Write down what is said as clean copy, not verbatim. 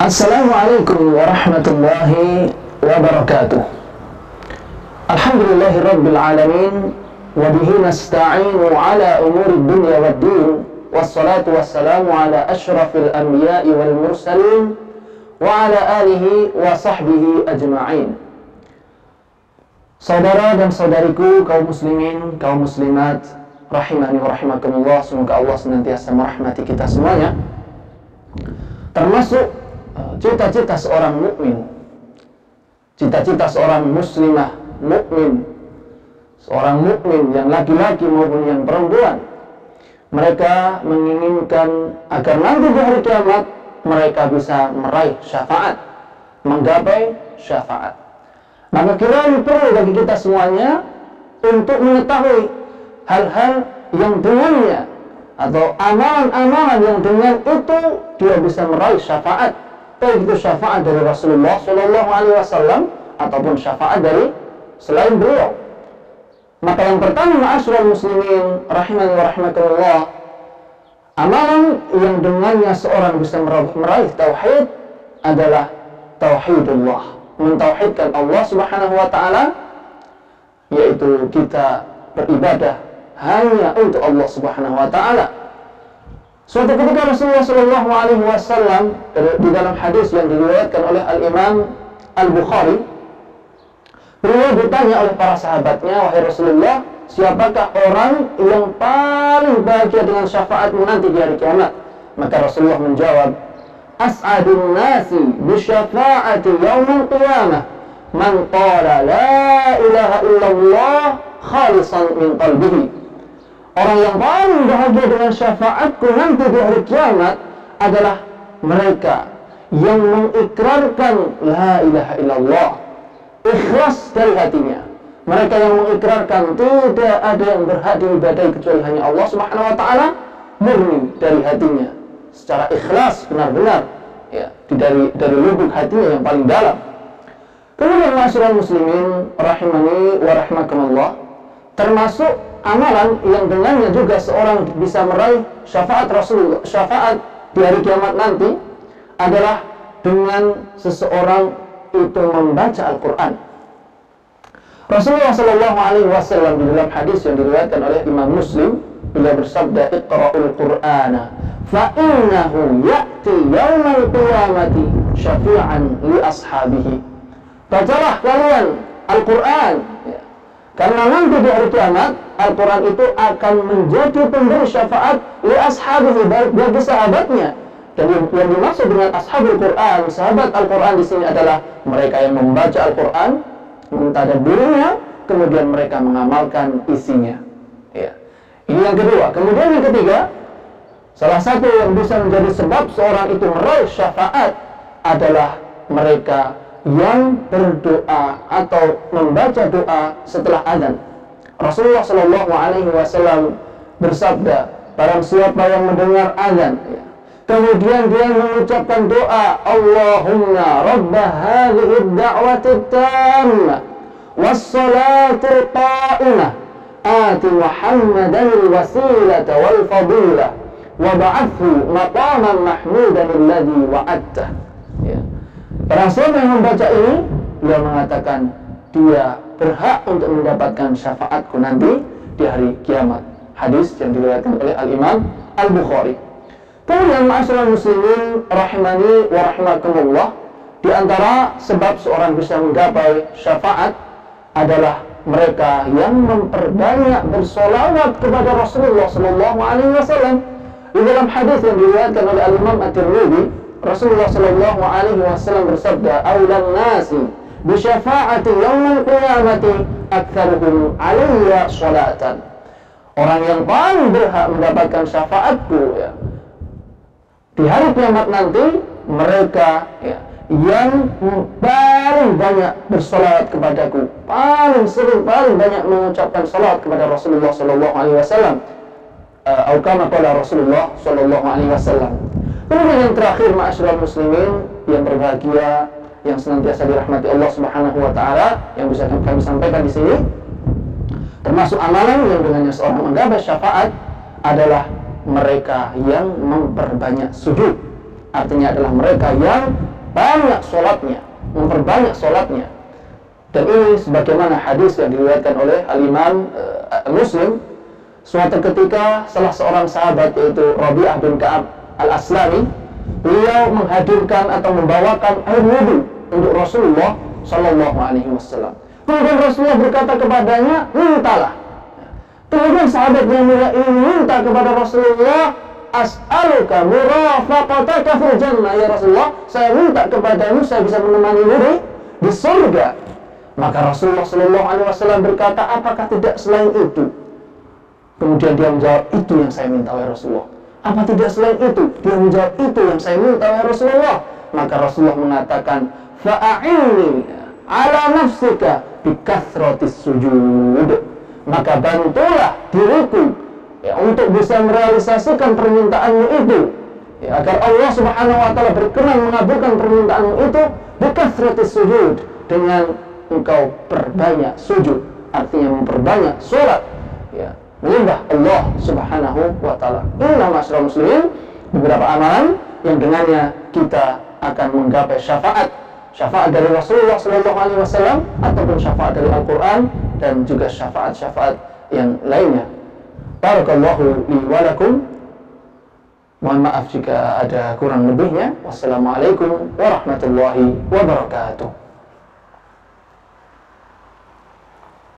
Assalamualaikum warahmatullahi wabarakatuh. Alhamdulillahi rabbil alamin, wa bihi nasta'inu ala umuri dunya waddin, wassalatu wassalamu ala ashrafil anbiya'i wal mursalin wa ala alihi wa sahbihi ajma'in. Saudara dan saudariku, kaum muslimin, kaum muslimat, rahimani wa rahimakumullah, semoga Allah senantiasa merahmati kita semuanya. Termasuk cita-cita seorang mukmin, cita-cita seorang muslimah mukmin, seorang mukmin yang laki-laki maupun yang perempuan, mereka menginginkan agar nanti di hari kiamat mereka bisa meraih syafaat, menggapai syafaat. Maka kiranya perlu bagi kita semuanya untuk mengetahui hal-hal yang dengannya atau amalan-amalan yang dengan itu dia bisa meraih syafaat, baik itu syafaat dari Rasulullah SAW ataupun syafaat dari selain beliau. Maka yang pertama, ma'asyiral muslimin rahimani wa rahimakumullah, amalan yang dengannya seorang bisa meraih tauhid adalah tauhidullah, mentauhidkan Allah Subhanahu wa taala, yaitu kita beribadah hanya untuk Allah Subhanahu wa taala. Suatu ketika Rasulullah sallallahu alaihi wasallam di dalam hadis yang diriwayatkan oleh Al-Imam Al-Bukhari, beliau ditanya oleh para sahabatnya, "Wahai Rasulullah, siapakah orang yang paling bahagia dengan syafaatmu nanti di hari kiamat?" Maka Rasulullah menjawab, "As'adun nasi bi syafaati yaumil qiyamah man qala la ilaha illallah khalisan min qalbihi." Orang yang paling bahagia dengan syafaatku nanti di hari kiamat adalah mereka yang mengikrarkan la ilaha illallah, ikhlas dari hatinya. Mereka yang mengikrarkan tidak ada yang berhak diibadahi kecuali hanya Allah Subhanahu wa taala, murni dari hatinya, secara ikhlas benar-benar, ya, dari lubuk hatinya yang paling dalam. Kemudian ma'asyiral muslimin rahimani wa rahimakumullah, termasuk amalan yang dengannya juga seorang bisa meraih syafaat Rasulullah, syafaat di hari kiamat nanti, adalah dengan seseorang itu membaca Al-Quran. Rasulullah Shallallahu Alaihi Wasallam di dalam hadis yang diriwayatkan oleh Imam Muslim, beliau bersabda, "Iqra'ul Qur'ana, fa innahu ya'ti yaumal qiyamati syafi'an li ashabihi." Bacalah kalian Al-Quran, ya. Karena nanti di hari kiamat Al-Quran itu akan menjadi pemberi syafaat li ashabihi, bagi sahabatnya. Dan yang dimaksud dengan ashabul Quran, sahabat Al-Quran di sini adalah mereka yang membaca Al-Quran, mentadabburinya, kemudian mereka mengamalkan isinya. Ya. Ini yang kedua. Kemudian yang ketiga, salah satu yang bisa menjadi sebab seorang itu meraih syafaat adalah mereka yang berdoa atau membaca doa setelah adzan. Rasulullah Shallallahu Alaihi Wasallam bersabda, barang siapa yang mendengar adzan, ya, kemudian dia mengucapkan doa, Allahumma rabba hadhihi ad-da'wati at-tammah was-salatil qa'imah ati Muhammadan al-wasilata wal fadilah wa ba'athu maqaman mahmudan alladhi wa'adtah. Ya. Barang siapa yang membaca ini, dia mengatakan dia berhak untuk mendapatkan syafaatku nanti di hari kiamat. Hadis yang diriwayatkan oleh Al-Imam Al-Bukhari. Kemudian ma'asyiral muslimin rahimani wa rahimakumullah, di antara sebab seorang bisa menggapai syafaat adalah mereka yang memperbanyak bersolawat kepada Rasulullah sallallahu alaihi wasallam. Di dalam hadis yang diriwayatkan oleh Al-Imam At-Tirmidzi, Rasulullah sallallahu alaihi wasallam bersabda, "Aulan nasi bi syafaati yaumil qiyamati aktsaruhum 'alayya sholatan." Orang yang paling berhak mendapatkan syafaatku, ya, di hari kiamat nanti, mereka, ya, yang paling banyak bersolawat kepadaku, paling sering, paling banyak mengucapkan salawat kepada Rasulullah sallallahu alaihi wasallam. Atau kama qala Rasulullah sallallahu alaihi wasallam. Kemudian yang terakhir, ma'asyiral muslimin yang berbahagia, yang senantiasa dirahmati Allah Subhanahu wa taala, yang bisa kami sampaikan di sini, termasuk amalan yang dengannya seorang menggapai syafaat adalah mereka yang memperbanyak sujud. artinya adalah mereka yang banyak sholatnya, memperbanyak sholatnya. Dan ini sebagaimana hadis yang diriwayatkan oleh Al-Imam Muslim. Suatu ketika salah seorang sahabat, yaitu Rabi'ah bin Ka'ab Al-Aslami, beliau menghadirkan atau membawakan air wudhu untuk Rasulullah Shallallahu Alaihi Wasallam. Kemudian Rasulullah berkata kepadanya, mintalah. Kemudian sahabat yang mulia ini minta kepada Rasulullah, as'aluka murafaqataka fil jannah, ya Rasulullah, saya minta kepadamu saya bisa menemani di surga. Maka Rasulullah Shallallahu Alaihi Wasallam berkata, apakah tidak selain itu? Kemudian dia menjawab, itu yang saya minta ya Rasulullah. Apa tidak selain itu? Dia menjawab, itu yang saya minta ya Rasulullah. Maka Rasulullah mengatakan, fa'a'inni ala nafsika bikathratis sujud. Maka bantulah diriku ya, untuk bisa merealisasikan permintaanmu itu, ya, agar Allah Subhanahu wa Ta'ala berkenan mengabulkan permintaanmu itu bikathratis sujud, dengan engkau perbanyak sujud, artinya memperbanyak sholat, ya, menyembah Allah Subhanahu wa Ta'ala. Inilah masyarakat muslimin, beberapa amalan yang dengannya kita akan menggapai syafaat dari Rasulullah Sallallahu Alaihi Wasallam, ataupun syafaat dari Al-Quran, dan juga syafaat-syafaat yang lainnya. Barakallahu li wa lakum. Mohon maaf jika ada kurang lebihnya. Wassalamualaikum warahmatullahi wabarakatuh.